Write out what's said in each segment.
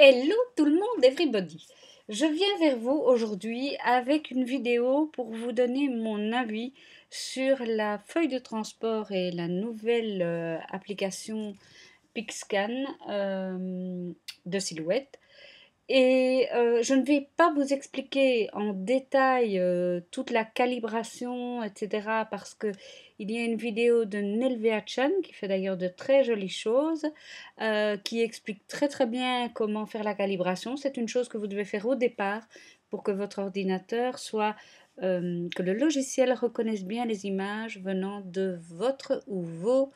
Hello tout le monde, everybody! Je viens vers vous aujourd'hui avec une vidéo pour vous donner mon avis sur la feuille de transport et la nouvelle application Pixscan de Silhouette. Et je ne vais pas vous expliquer en détail toute la calibration, etc. parce que il y a une vidéo de Nelvea Chan qui fait d'ailleurs de très jolies choses, qui explique très très bien comment faire la calibration. C'est une chose que vous devez faire au départ pour que votre ordinateur soit, que le logiciel reconnaisse bien les images venant de votre ou vos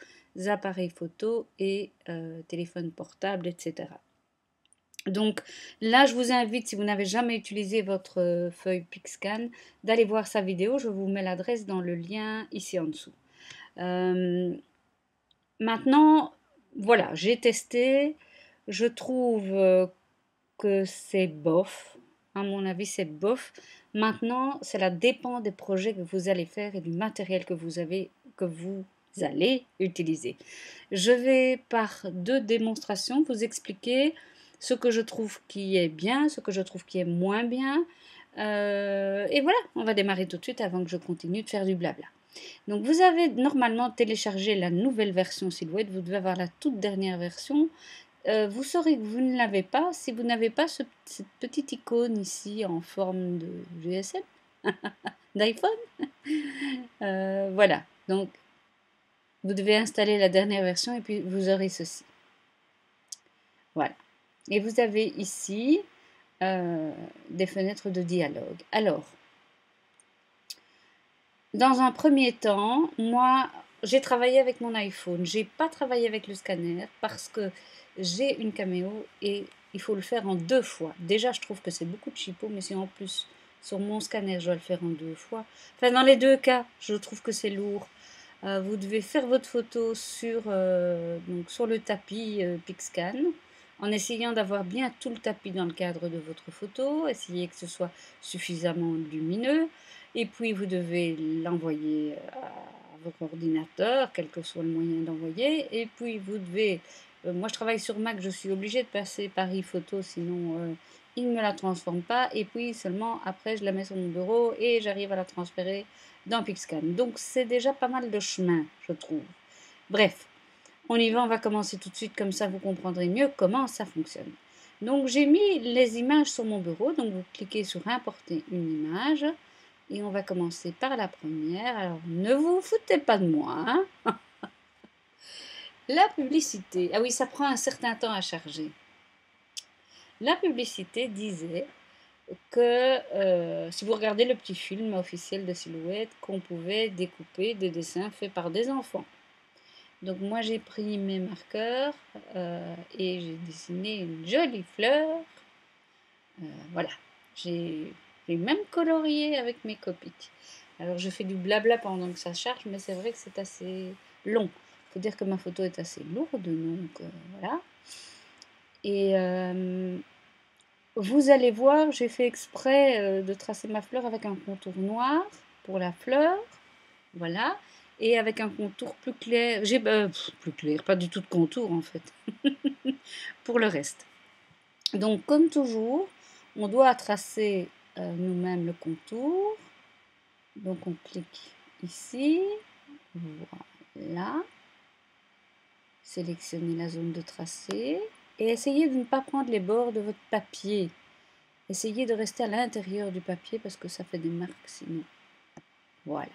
appareils photo et téléphones portables, etc. Donc là, je vous invite, si vous n'avez jamais utilisé votre feuille Pixscan, d'aller voir sa vidéo. Je vous mets l'adresse dans le lien ici en dessous. Maintenant, voilà, j'ai testé. Je trouve que c'est bof. À mon avis, c'est bof. Maintenant, cela dépend des projets que vous allez faire et du matériel que vous allez utiliser. Je vais par deux démonstrations vous expliquer ce que je trouve qui est bien, ce que je trouve qui est moins bien. Et voilà, on va démarrer tout de suite avant que je continue de faire du blabla. Donc vous avez normalement téléchargé la nouvelle version Silhouette, vous devez avoir la toute dernière version. Vous saurez que vous ne l'avez pas si vous n'avez pas cette petite icône ici en forme de GSM, d'iPhone. Voilà, donc vous devez installer la dernière version et puis vous aurez ceci. Voilà. Et vous avez ici des fenêtres de dialogue. Alors, dans un premier temps, moi, j'ai travaillé avec mon iPhone. J'ai pas travaillé avec le scanner parce que j'ai une caméo et il faut le faire en 2 fois. Déjà, je trouve que c'est beaucoup de chipo, mais si en plus, sur mon scanner, je dois le faire en 2 fois. Enfin, dans les 2 cas, je trouve que c'est lourd. Vous devez faire votre photo sur le tapis Pixscan, en essayant d'avoir bien tout le tapis dans le cadre de votre photo, essayez que ce soit suffisamment lumineux, et puis vous devez l'envoyer à votre ordinateur, quel que soit le moyen d'envoyer, et puis vous devez, moi je travaille sur Mac, je suis obligée de passer par iPhoto, sinon il ne me la transforme pas, et puis seulement après je la mets sur mon bureau et j'arrive à la transférer dans Pixscan. Donc c'est déjà pas mal de chemin, je trouve. Bref, on y va, on va commencer tout de suite, comme ça vous comprendrez mieux comment ça fonctionne. Donc j'ai mis les images sur mon bureau, donc vous cliquez sur importer une image, et on va commencer par la première. Alors ne vous foutez pas de moi, hein. La publicité, ah oui, ça prend un certain temps à charger. La publicité disait que si vous regardez le petit film officiel de Silhouette, qu'on pouvait découper des dessins faits par des enfants. Donc moi j'ai pris mes marqueurs et j'ai dessiné une jolie fleur. Voilà, j'ai même colorié avec mes copies. Alors je fais du blabla pendant que ça charge, mais c'est vrai que c'est assez long. Il faut dire que ma photo est assez lourde, donc voilà. Et vous allez voir, j'ai fait exprès de tracer ma fleur avec un contour noir pour la fleur, voilà, et avec un contour plus clair. Plus clair, pas du tout de contour en fait, pour le reste. Donc comme toujours, on doit tracer nous-mêmes le contour. Donc on clique ici, voilà, sélectionnez la zone de tracé et essayez de ne pas prendre les bords de votre papier. Essayez de rester à l'intérieur du papier parce que ça fait des marques sinon. Voilà.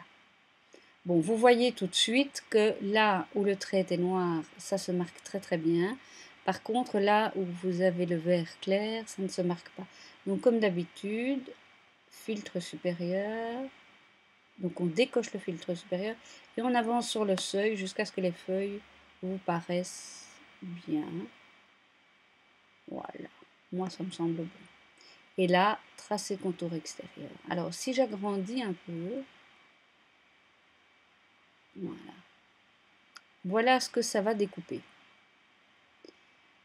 Bon, vous voyez tout de suite que là où le trait était noir, ça se marque très très bien. Par contre, là où vous avez le vert clair, ça ne se marque pas. Donc comme d'habitude, filtre supérieur. Donc on décoche le filtre supérieur et on avance sur le seuil jusqu'à ce que les feuilles vous paraissent bien. Voilà, moi ça me semble bon. Et là, tracer contour extérieur. Alors si j'agrandis un peu, voilà. Voilà ce que ça va découper.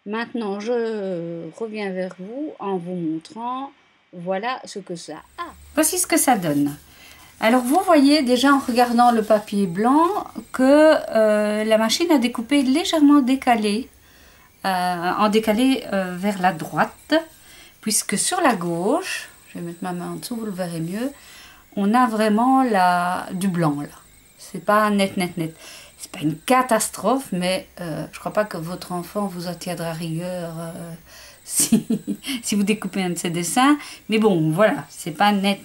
Maintenant, je reviens vers vous en vous montrant, voilà ce que ça a. Voici ce que ça donne. Alors vous voyez déjà en regardant le papier blanc que la machine a découpé légèrement décalé en décalé vers la droite, puisque sur la gauche, je vais mettre ma main en dessous, vous le verrez mieux, on a vraiment du blanc là. C'est pas net. C'est pas une catastrophe, mais je crois pas que votre enfant vous en tiendra rigueur si vous découpez un de ses dessins. Mais bon, voilà, c'est pas net.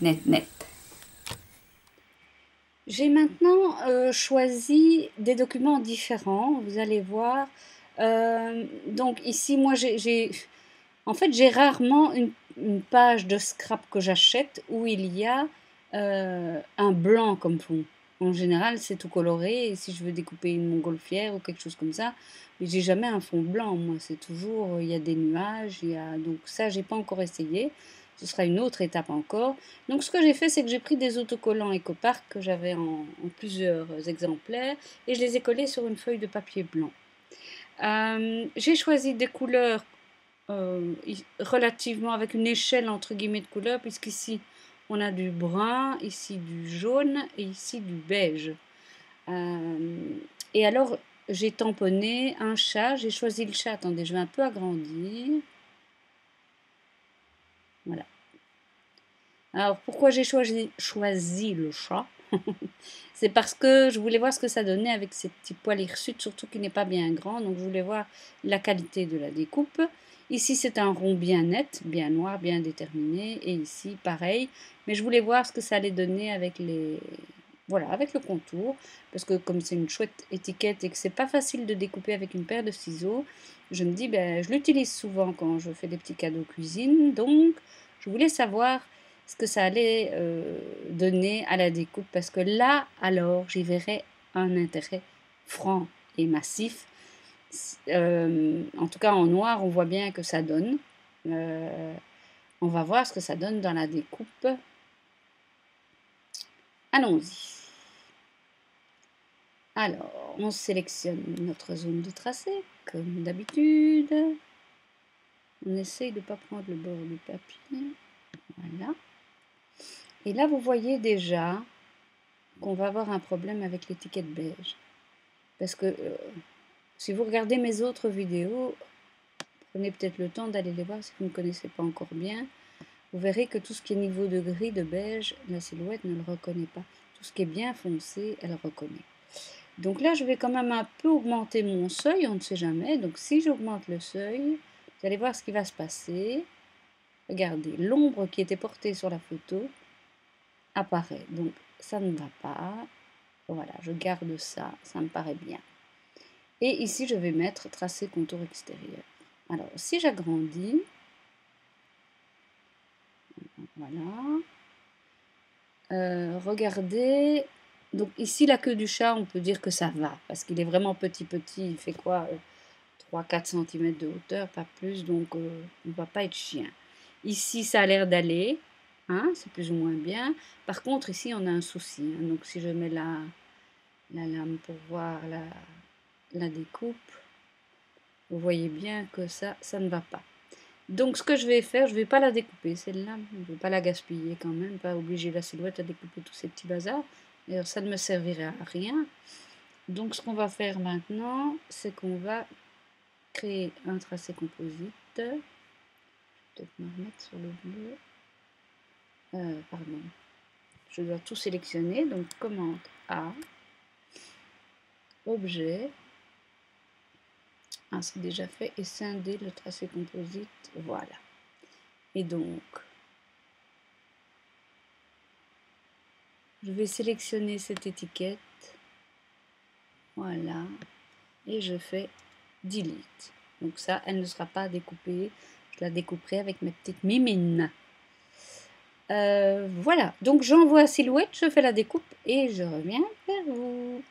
J'ai maintenant choisi des documents différents, vous allez voir. Donc ici, moi, en fait, j'ai rarement une page de scrap que j'achète où il y a un blanc comme fond. En général, c'est tout coloré. Et si je veux découper une montgolfière ou quelque chose comme ça, j'ai jamais un fond blanc. Moi, c'est toujours, il y a des nuages. Donc ça, j'ai pas encore essayé. Ce sera une autre étape encore. Donc ce que j'ai fait, c'est que j'ai pris des autocollants EcoPark que j'avais en plusieurs exemplaires et je les ai collés sur une feuille de papier blanc. J'ai choisi des couleurs relativement avec une échelle entre guillemets de couleurs, puisqu'ici on a du brun, ici du jaune et ici du beige. Et alors j'ai tamponné un chat, j'ai choisi le chat, attendez, je vais un peu agrandir. Voilà. Alors pourquoi j'ai choisi le chat? C'est parce que je voulais voir ce que ça donnait avec ces petits poils hirsutes, surtout qu'il n'est pas bien grand, donc je voulais voir la qualité de la découpe. Ici c'est un rond bien net, bien noir, bien déterminé, et ici pareil, mais je voulais voir ce que ça allait donner avec avec le contour, parce que comme c'est une chouette étiquette et que c'est pas facile de découper avec une paire de ciseaux, je me dis, ben, je l'utilise souvent quand je fais des petits cadeaux cuisine, donc je voulais savoir ce que ça allait donner à la découpe, parce que là, alors, j'y verrais un intérêt franc et massif. En tout cas, en noir, on voit bien que ça donne. On va voir ce que ça donne dans la découpe. Allons-y. Alors, on sélectionne notre zone de tracé, comme d'habitude. On essaye de ne pas prendre le bord du papier. Voilà. Et là, vous voyez déjà qu'on va avoir un problème avec l'étiquette beige. Parce que si vous regardez mes autres vidéos, prenez peut-être le temps d'aller les voir si vous ne connaissez pas encore bien. Vous verrez que tout ce qui est niveau de gris, de beige, la silhouette ne le reconnaît pas. Tout ce qui est bien foncé, elle reconnaît. Donc là, je vais quand même un peu augmenter mon seuil, on ne sait jamais. Donc si j'augmente le seuil, vous allez voir ce qui va se passer. Regardez, l'ombre qui était portée sur la photo apparaît. Donc ça ne va pas. Voilà, je garde ça, ça me paraît bien. Et ici, je vais mettre tracé contour extérieur. Alors, si j'agrandis, voilà. Regardez, donc ici, la queue du chat, on peut dire que ça va, parce qu'il est vraiment petit, il fait quoi 3-4 cm de hauteur, pas plus, donc on ne va pas être chien. Ici, ça a l'air d'aller, hein, c'est plus ou moins bien. Par contre, ici, on a un souci. Hein, donc, si je mets la lame pour voir la découpe, vous voyez bien que ça ne va pas. Donc, ce que je vais faire, je ne vais pas la découper, celle-là. Je ne vais pas la gaspiller quand même, pas obliger la silhouette à découper tous ces petits bazars. D'ailleurs, ça ne me servirait à rien. Donc, ce qu'on va faire maintenant, c'est qu'on va créer un tracé composite. Je vais peut-être me remettre sur le bleu. Pardon. Je dois tout sélectionner. Donc, commande A. Objet. Ah, c'est déjà fait. Et scinder le tracé composite. Voilà. Et donc, je vais sélectionner cette étiquette. Voilà. Et je fais Delete. Donc ça, elle ne sera pas découpée. Je la découperai avec mes petites mimines. Voilà. Donc j'envoie silhouette, je fais la découpe et je reviens vers vous.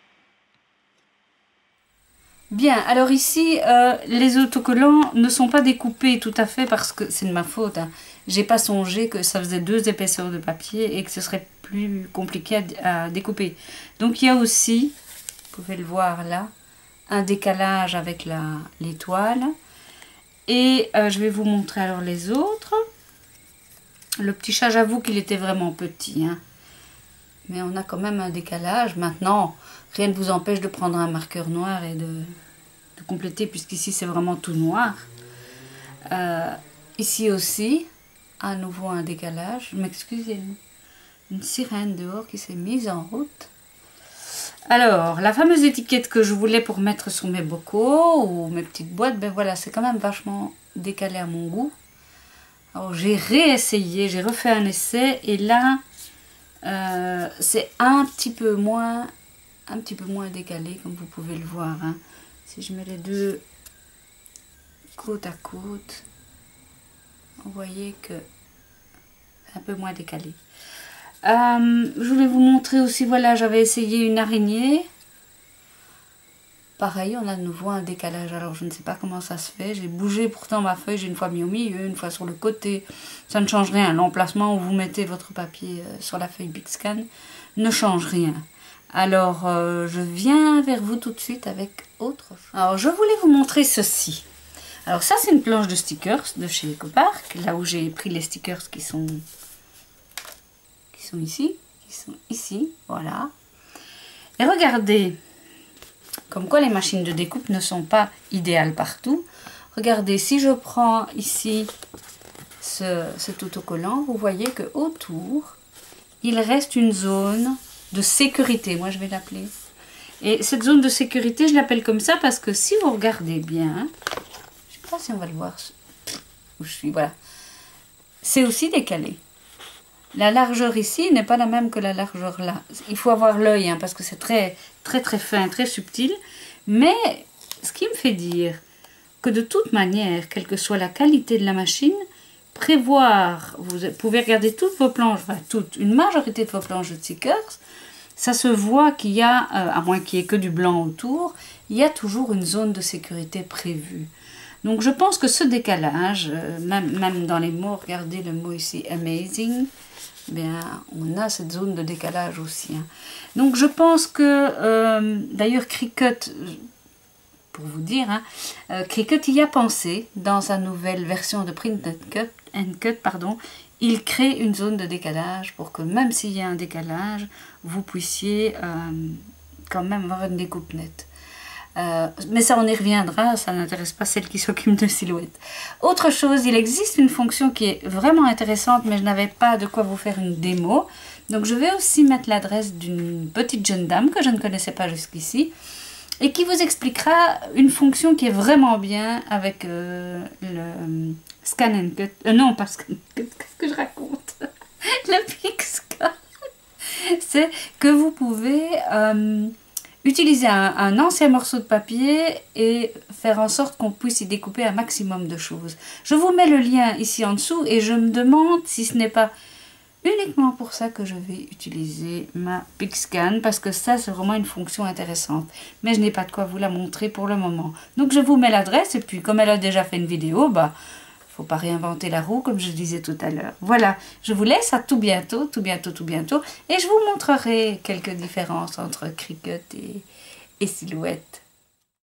Bien, alors ici, les autocollants ne sont pas découpés tout à fait parce que c'est de ma faute. Hein. J'ai pas songé que ça faisait 2 épaisseurs de papier et que ce serait plus compliqué à découper. Donc il y a aussi, vous pouvez le voir là, un décalage avec l'étoile. Et je vais vous montrer alors les autres. Le petit chat, j'avoue qu'il était vraiment petit. Hein. Mais on a quand même un décalage. Maintenant, rien ne vous empêche de prendre un marqueur noir et de compléter, puisqu'ici c'est vraiment tout noir. Ici aussi, à nouveau un décalage. Je m'excuse, il y a une sirène dehors qui s'est mise en route. Alors, la fameuse étiquette que je voulais pour mettre sur mes bocaux ou mes petites boîtes, ben voilà, c'est quand même vachement décalé à mon goût. Alors, j'ai réessayé, j'ai refait un essai et là, c'est un petit peu moins décalé, comme vous pouvez le voir. Hein. Si je mets les deux côte à côte, vous voyez que c'est un peu moins décalé. Je voulais vous montrer aussi, voilà, j'avais essayé une araignée. Pareil, on a de nouveau un décalage. Alors, je ne sais pas comment ça se fait. J'ai bougé pourtant ma feuille. J'ai une fois mis au milieu, une fois sur le côté. Ça ne change rien. L'emplacement où vous mettez votre papier sur la feuille Big Scan ne change rien. Alors, je viens vers vous tout de suite avec autre chose. Alors, je voulais vous montrer ceci. Alors, ça, c'est une planche de stickers de chez EcoPark. Là où j'ai pris les stickers qui sont ici. Voilà. Et regardez. Comme quoi les machines de découpe ne sont pas idéales partout. Regardez, si je prends ici cet autocollant, vous voyez que autour, il reste une zone de sécurité. Moi, je vais l'appeler. Et cette zone de sécurité, je l'appelle comme ça parce que si vous regardez bien, je ne sais pas si on va le voir où je suis, voilà. C'est aussi décalé. La largeur ici n'est pas la même que la largeur là. Il faut avoir l'œil, hein, parce que c'est très fin, très subtil. Mais ce qui me fait dire que de toute manière, quelle que soit la qualité de la machine, prévoir, vous pouvez regarder toutes vos planches, enfin une majorité de vos planches de stickers, ça se voit qu'il y a, à moins qu'il n'y ait que du blanc autour, il y a toujours une zone de sécurité prévue. Donc je pense que ce décalage, même dans les mots, regardez le mot ici, amazing, bien, on a cette zone de décalage aussi. Hein. Donc je pense que, d'ailleurs Cricut, pour vous dire, hein, Cricut y a pensé dans sa nouvelle version de Print and Cut, pardon, il crée une zone de décalage pour que même s'il y a un décalage, vous puissiez quand même avoir une découpe nette. Mais ça, on y reviendra, ça n'intéresse pas celle qui s'occupe de silhouette. Autre chose, il existe une fonction qui est vraiment intéressante, mais je n'avais pas de quoi vous faire une démo. Donc je vais aussi mettre l'adresse d'une petite jeune dame que je ne connaissais pas jusqu'ici, et qui vous expliquera une fonction qui est vraiment bien avec le Scan and Cut. Non, pas Scan and Cut, qu'est-ce que je raconte? Le Pixscan. C'est que vous pouvez... utiliser un ancien morceau de papier et faire en sorte qu'on puisse y découper un maximum de choses. Je vous mets le lien ici en dessous et je me demande si ce n'est pas uniquement pour ça que je vais utiliser ma Pixscan, parce que ça c'est vraiment une fonction intéressante. Mais je n'ai pas de quoi vous la montrer pour le moment. Donc je vous mets l'adresse et puis comme elle a déjà fait une vidéo, bah... faut pas réinventer la roue comme je disais tout à l'heure. Voilà, je vous laisse à tout bientôt. Et je vous montrerai quelques différences entre Cricut et Silhouette.